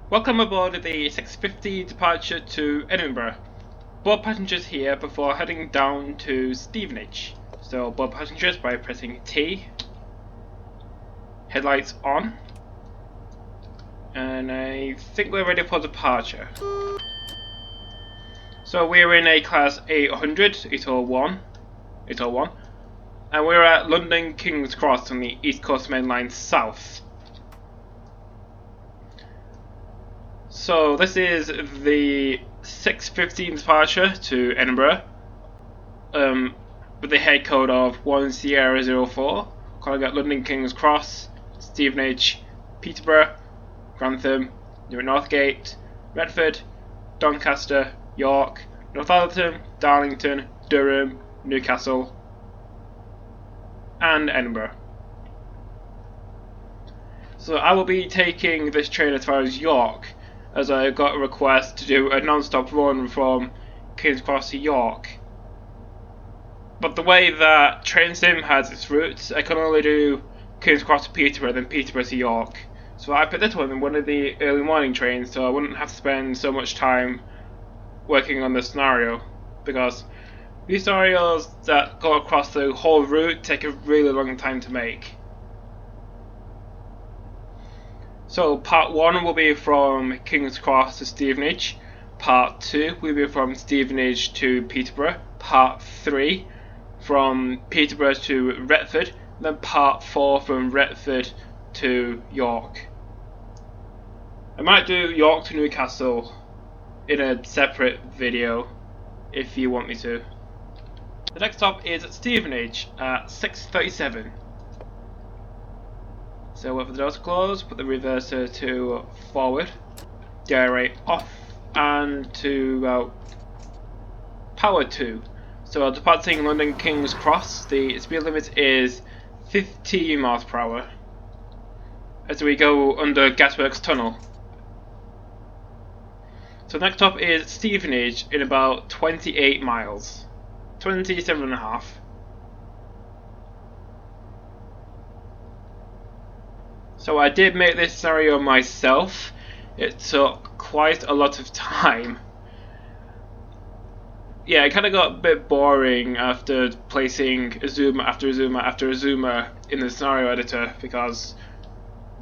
Welcome aboard the 6:50 departure to Edinburgh. Board passengers here before heading down to Stevenage. So board passengers by pressing T. Headlights on. And I think we're ready for departure. So we're in a class 800, 801, and we're at London King's Cross on the East Coast Main Line South. So this is the 6:15 departure to Edinburgh, with the head code of 1 Sierra 04, calling at London King's Cross, Stevenage, Peterborough, Grantham, Newark Northgate, Retford, Doncaster, York, Northallerton, Darlington, Durham, Newcastle, and Edinburgh. So I will be taking this train as far as York, as I got a request to do a non-stop run from King's Cross to York. But the way that TrainSim has its routes, I can only do King's Cross to Peterborough, then Peterborough to York. So I put this one in one of the early morning trains, so I wouldn't have to spend so much time working on the scenario, because these scenarios that go across the whole route take a really long time to make. So part 1 will be from King's Cross to Stevenage, part 2 will be from Stevenage to Peterborough, part 3 from Peterborough to Retford, and then part 4 from Retford to York. I might do York to Newcastle in a separate video if you want me to. The next stop is at Stevenage at 6:37. So wait for the doors to close, put the reverser to forward, gyrate off, and to power 2. So departing London King's Cross, the speed limit is 15 miles per hour as we go under Gasworks Tunnel. So next stop is Stevenage in about 28 miles, 27.5. So I did make this scenario myself. It took quite a lot of time. Yeah, it kind of got a bit boring after placing azuma after azuma after azuma in the scenario editor, because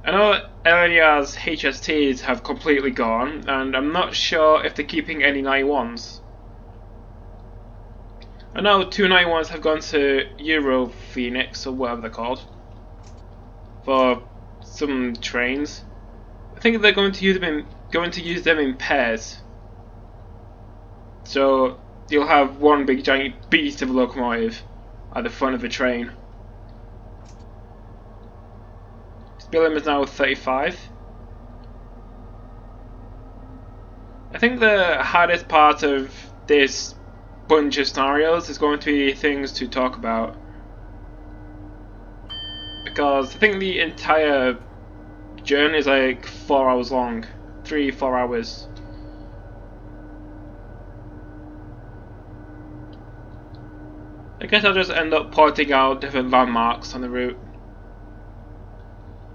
I know LNER's HSTs have completely gone, and I'm not sure if they're keeping any 91s. I know 2 91s have gone to Euro Phoenix, or whatever they're called, for some trains. I think they're going to use them in pairs. So you'll have one big giant beast of a locomotive at the front of the train. Speed limit is now 35. I think the hardest part of this bunch of scenarios is going to be things to talk about, because I think the entire journey is like 4 hours long, 3-4 hours. I guess I'll just end up pointing out different landmarks on the route.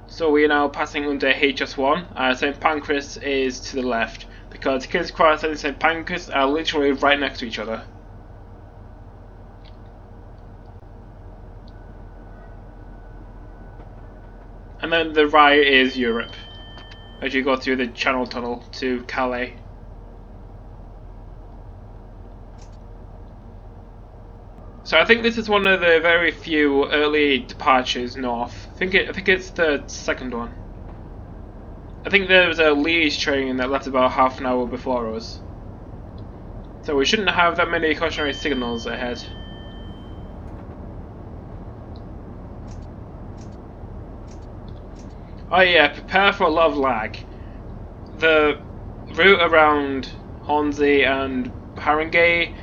So we are now passing under HS1. St Pancras is to the left, because King's Cross and St Pancras are literally right next to each other. And then the right is Europe, as you go through the Channel Tunnel to Calais. So I think this is one of the very few early departures north. I think it's the second one. I think there was a Leeds train that left about half an hour before us. So we shouldn't have that many cautionary signals ahead. Oh yeah, prepare for a lot of lag. The route around Hornsey and Haringey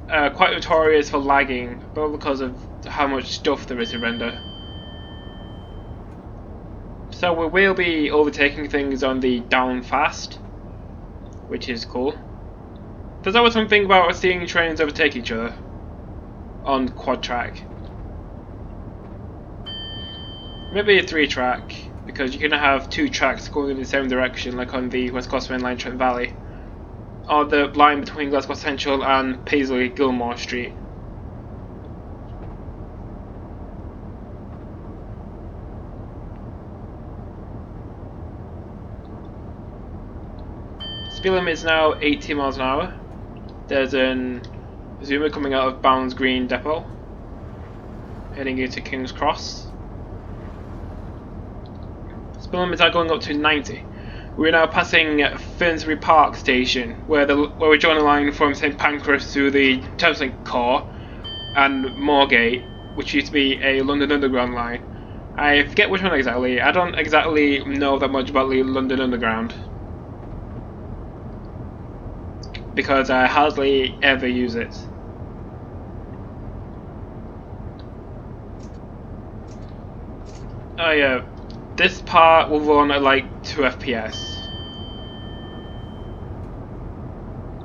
are quite notorious for lagging, but because of how much stuff there is to render. So we will be overtaking things on the down fast, which is cool. There's always something about seeing trains overtake each other on quad track. Maybe a 3 track. because you can have two tracks going in the same direction, like on the West Coast Main Line Trent Valley, or the line between Glasgow Central and Paisley Gilmore Street. Speed limit is now 80 miles an hour. There's an Azuma coming out of Bounds Green Depot, heading into King's Cross. Speed limits are going up to 90. We're now passing Finsbury Park Station, where we join the line from St Pancras to the Thameslink Core, and Moorgate, which used to be a London Underground line. I forget which one exactly. I don't exactly know that much about the London Underground, because I hardly ever use it. Oh yeah, this part will run at like 2 FPS,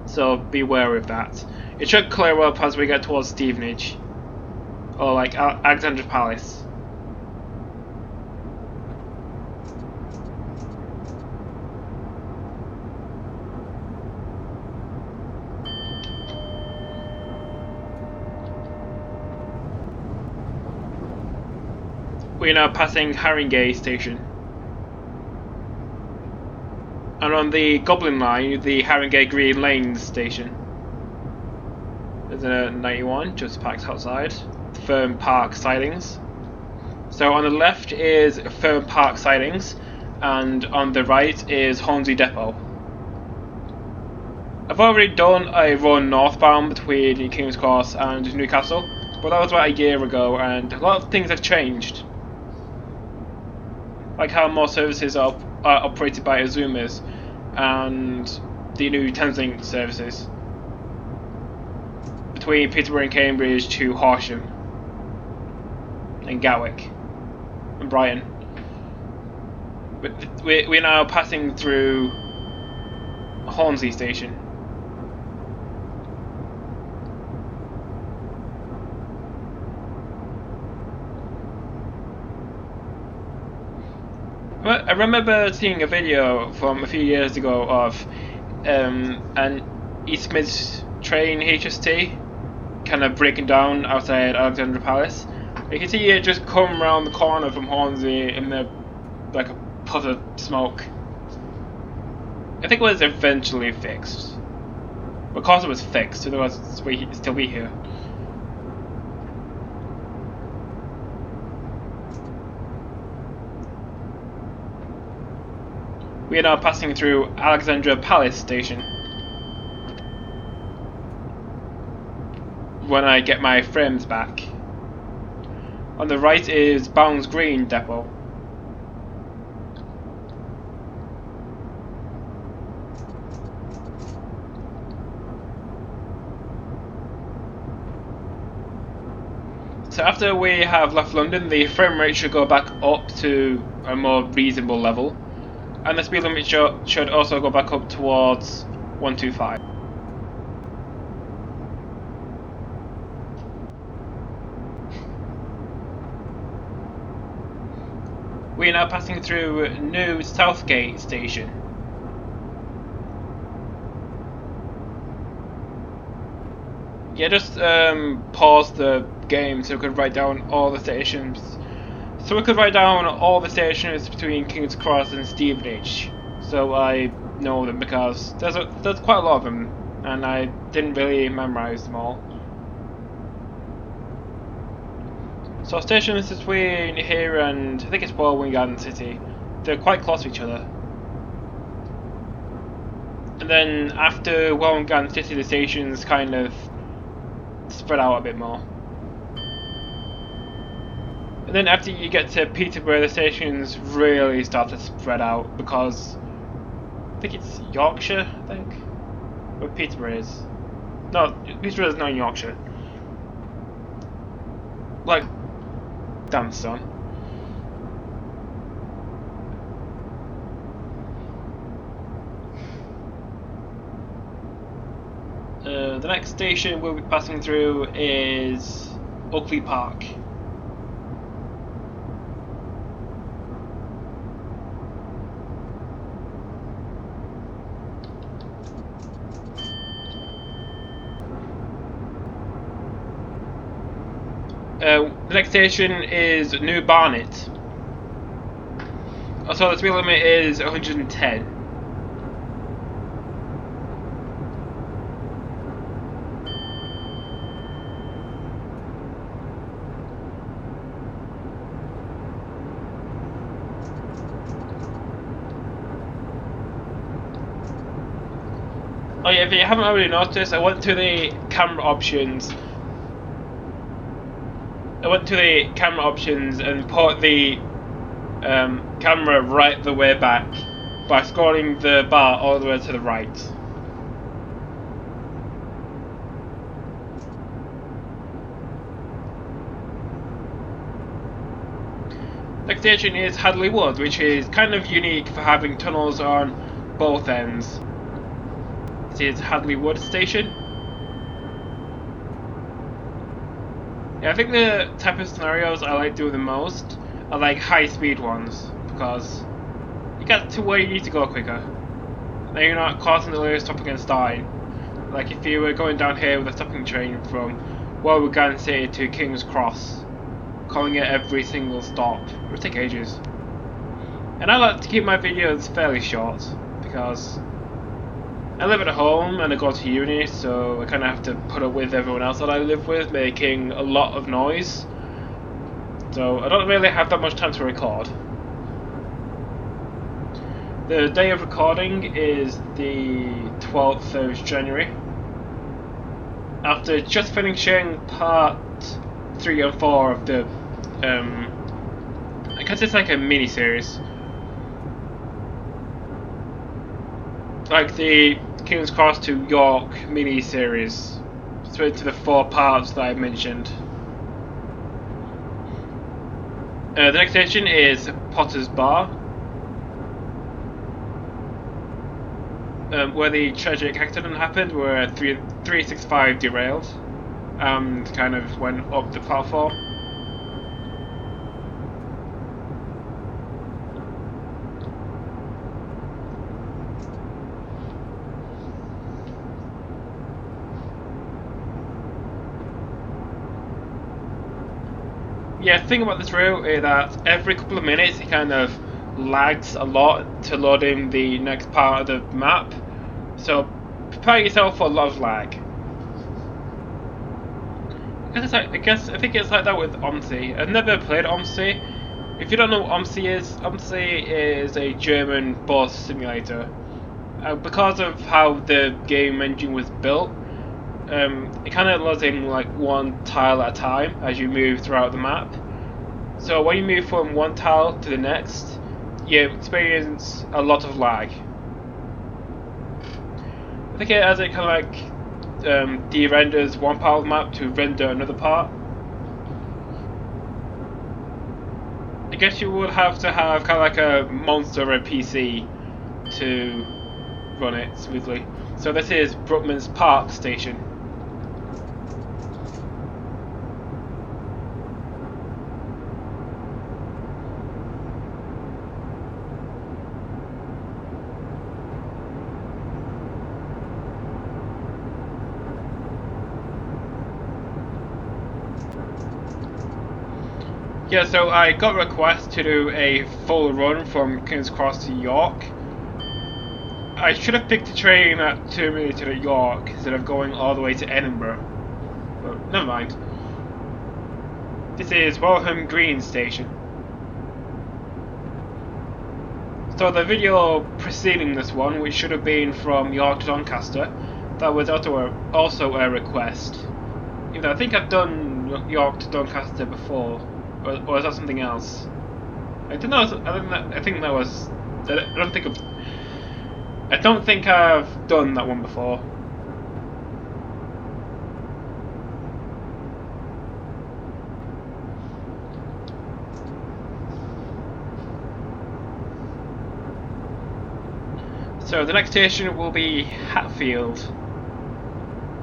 so be wary of that. It should clear up as we get towards Stevenage, or like Alexandra Palace. We're now passing Haringey Station. And on the Goblin Line, the Haringey Green Lanes Station. There's a 91 just parked outside. Fern Park Sidings. So on the left is Fern Park Sidings, and on the right is Hornsey Depot. I've already done a run northbound between King's Cross and Newcastle, but that was about a year ago, and a lot of things have changed. Like how more services are operated by Azumas, and the new Thameslink services between Peterborough and Cambridge to Horsham and Gatwick and Brighton. But we're now passing through Hornsey Station. I remember seeing a video from a few years ago of an East Mids train HST kind of breaking down outside Alexandra Palace. You can see it just come around the corner from Hornsey in like a puff of smoke. I think it was eventually fixed. Because it was fixed, otherwise it'd still be here. We are now passing through Alexandra Palace Station. When I get my frames back. On the right is Bounds Green Depot. So after we have left London, the frame rate should go back up to a more reasonable level. And the speed limit should also go back up towards 125. We are now passing through New Southgate Station. Yeah, just pause the game so we could write down all the stations. So we could write down all the stations between King's Cross and Stevenage, so I know them, because there's quite a lot of them, and I didn't really memorise them all. So stations between here and I think it's Welwyn Garden City, they're quite close to each other. And then after Welwyn Garden City, the stations kind of spread out a bit more. And then after you get to Peterborough, the stations really start to spread out, because I think it's Yorkshire, I think, where Peterborough is. No, Peterborough is not in Yorkshire. Like, damn son. The next station we'll be passing through is Oakley Park. The next station is New Barnet. So the speed limit is 110. Oh yeah, if you haven't already noticed, I went to the camera options. And put the camera right the way back by scrolling the bar all the way to the right. Next station is Hadley Wood, which is kind of unique for having tunnels on both ends. This is Hadley Wood station. Yeah, I think the type of scenarios I like doing the most are like high speed ones, because you get to where you need to go quicker. Then you're not constantly stopping and starting. Like if you were going down here with a stopping train from Warwigan City to King's Cross, calling it every single stop, it would take ages. And I like to keep my videos fairly short, because I live at home and I go to uni, so I kind of have to put up with everyone else that I live with making a lot of noise. So I don't really have that much time to record. The day of recording is the 12th of January. After just finishing part 3 and 4 of the, I guess it's like a mini-series. Like the King's Cross to York mini-series, split into the 4 parts that I mentioned. The next station is Potter's Bar, where the tragic accident happened, where 365 derailed and kind of went up the platform. Yeah, the thing about this route is that every couple of minutes it kind of lags a lot to load in the next part of the map, so prepare yourself for a lot of lag. I think it's like that with OMSI. I've never played OMSI. If you don't know what OMSI is a German bus simulator. Because of how the game engine was built, it kind of loads in like one tile at a time as you move throughout the map. So when you move from one tile to the next, you experience a lot of lag. I think it kind of like de-renders one part of the map to render another part. I guess you would have to have kind of like a monster or a PC to run it smoothly. So this is Brookman's Park station. Yeah, so I got a request to do a full run from King's Cross to York. I should have picked a train at 2 minutes to York instead of going all the way to Edinburgh. But never mind. This is Walham Green Station. So the video preceding this one, which should have been from York to Doncaster, that was also a request. Even though I think I've done York to Doncaster before. Or is that something else? I don't know. I don't think I've done that one before. So the next station will be Hatfield,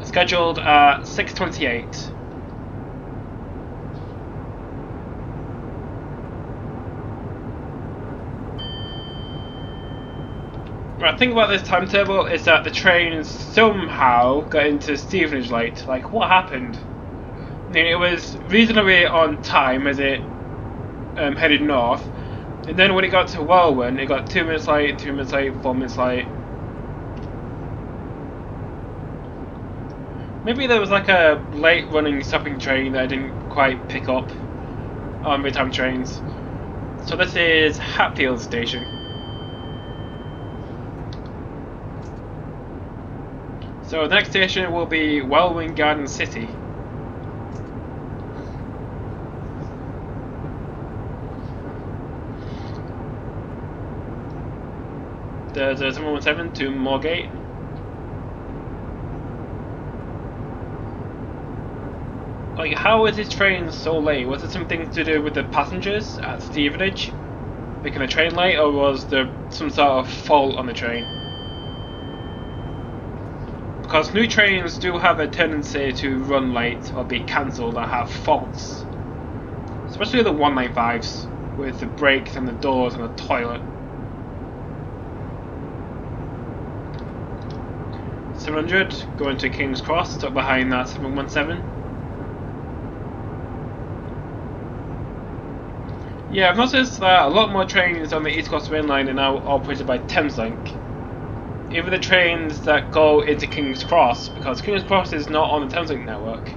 scheduled at 6:28. Right, the thing about this timetable is that the trains somehow got into Stevenage late. Like, what happened? It was reasonably on time as it headed north, and then when it got to Welwyn, it got 2 minutes late, 2 minutes late, 4 minutes late. Maybe there was like a late running stopping train that I didn't quite pick up on midtime trains. So this is Hatfield Station. So the next station will be Welwyn Garden City. There's a 717 to Moorgate. Like, how is this train so late? Was it something to do with the passengers at Stevenage making the train late, or was there some sort of fault on the train? Because new trains do have a tendency to run late or be cancelled or have faults. Especially the 195s with the brakes and the doors and the toilet. 700 going to King's Cross, stuck behind that 717. Yeah, I've noticed that a lot more trains on the East Coast Main Line are now operated by Thameslink. Even the trains that go into King's Cross, because King's Cross is not on the Thameslink network.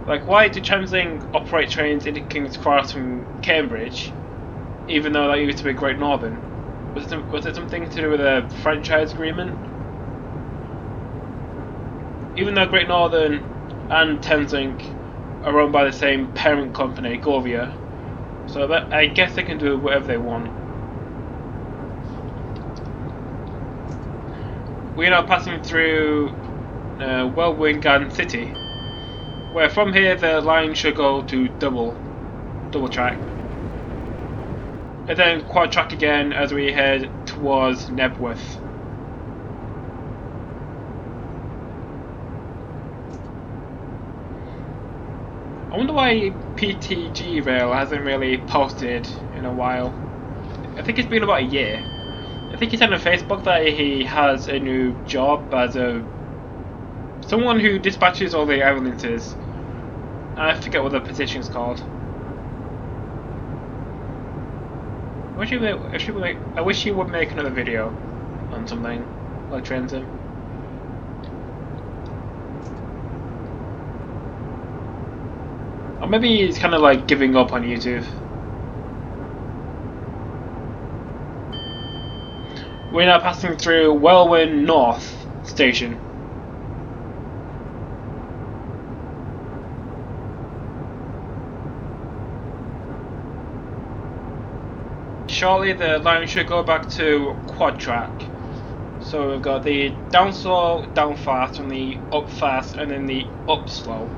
Like, why do Thameslink operate trains into King's Cross from Cambridge, even though that used to be Great Northern? Was it something to do with a franchise agreement? Even though Great Northern and Thameslink are owned by the same parent company, Govia, so that, I guess they can do whatever they want. We are now passing through Welwyn Garden City, where from here the line should go to double track, and then quad track again as we head towards Nebworth. I wonder why PTG Rail hasn't really posted in a while. I think it's been about a year. I think he said on Facebook that he has a new job as someone who dispatches all the ambulances. I forget what the position's called. I wish he would make another video on something like transit. Or maybe he's kind of like giving up on YouTube. We're now passing through Welwyn North Station. Shortly the line should go back to quad track. So we've got the down slow, down fast, and the up fast, and then the up slow.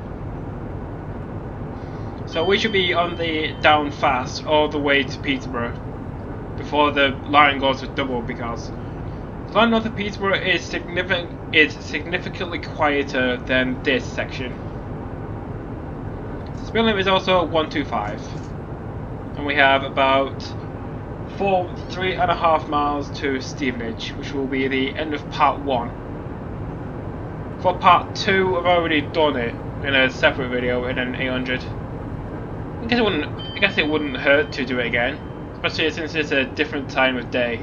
So we should be on the down fast all the way to Peterborough before the line goes to double, because the line north of Peterborough is significantly quieter than this section. Speed limit is also 125, and we have about 3.5 miles to Stevenage, which will be the end of part 1. For part 2, I've already done it in a separate video in an 800. I guess it wouldn't hurt to do it again, especially since it's a different time of day.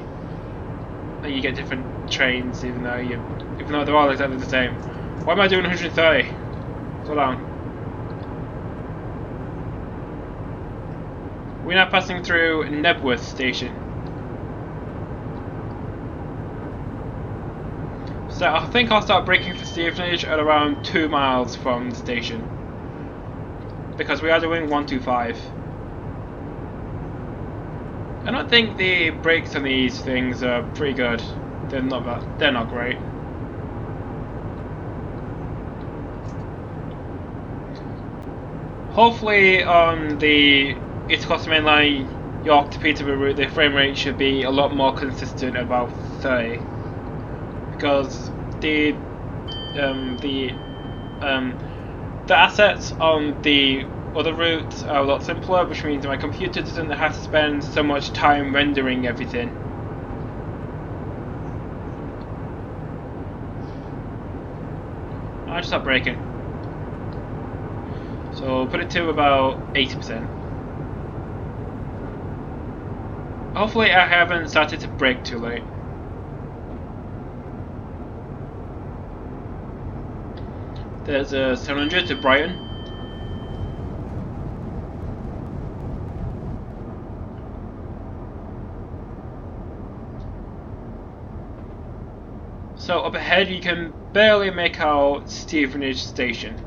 And you get different trains, even though they're all exactly the same. Why am I doing 130? Slow down. We're now passing through Nebworth Station. So I think I'll start braking for Stevenage at around 2 miles from the station, because we are doing 125. I don't think the brakes on these things are pretty good. They're not great. Hopefully on the East Coast Main Line York to Peterborough route, the frame rate should be a lot more consistent, about 30, because the assets on the other routes are a lot simpler, which means my computer doesn't have to spend so much time rendering everything. I just stop braking. So put it to about 80%. Hopefully I haven't started to brake too late. There's a 700 to Brighton. So up ahead you can barely make out Stevenage station.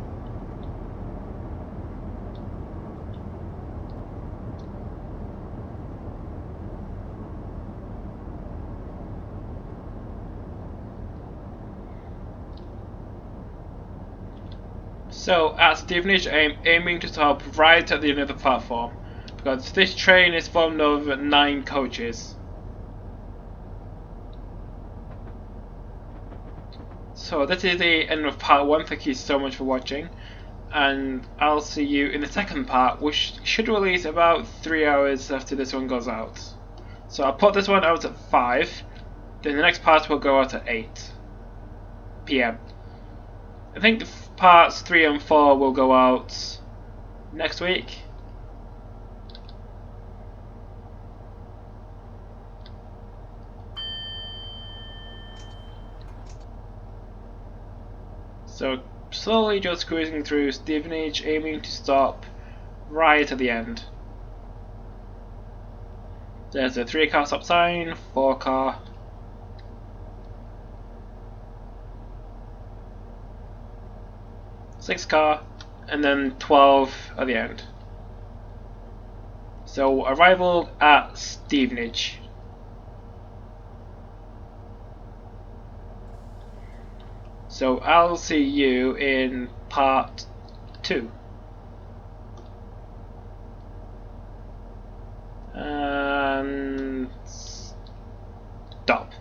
So at Stevenage I am aiming to stop right at the end of the platform, because this train is formed of 9 coaches. So this is the end of part 1, thank you so much for watching, and I'll see you in the second part, which should release about 3 hours after this one goes out. So I'll put this one out at 5, then the next part will go out at 8 PM. I think parts 3 and 4 will go out next week. So slowly just cruising through Stevenage, aiming to stop right at the end. There's a 3-car stop sign, 4-car, 6-car, and then 12 at the end. So arrival at Stevenage. So I'll see you in part 2. And stop.